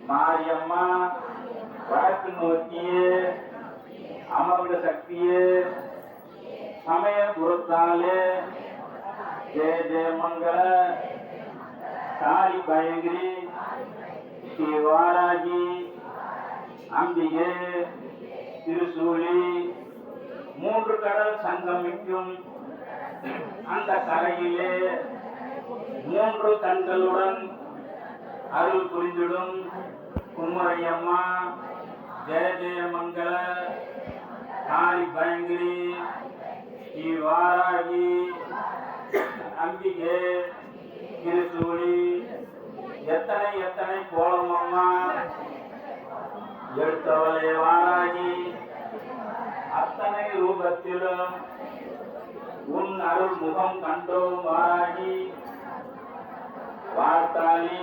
மாரியம்மா வடக்கு நோக்கிய அமர்ந்த சக்தியே சமயபுரத்தாலே ஜெய ஜெயமங்கள காளி பயங்கிரி ஸ்ரீ வாராகி அம்பிகே திருசூலி மூன்று கடல் சங்கமிக்கும் அந்த கரையிலே மூன்று கண்களுடன் அருள் புரிந்திடும் குமரையம்மா ஜெய ஜெயமங்கள காளி பயங்கிரி ஸ்ரீ வாராகி அம்பிகே திருசூலி எத்தனை எத்தனை கோலம் அம்மா எடுத்தவளே வாராகி அத்தனை ரூபத்திலும் உன் அருள் முகம் கண்டோம் வாராகி வார்த்தாளி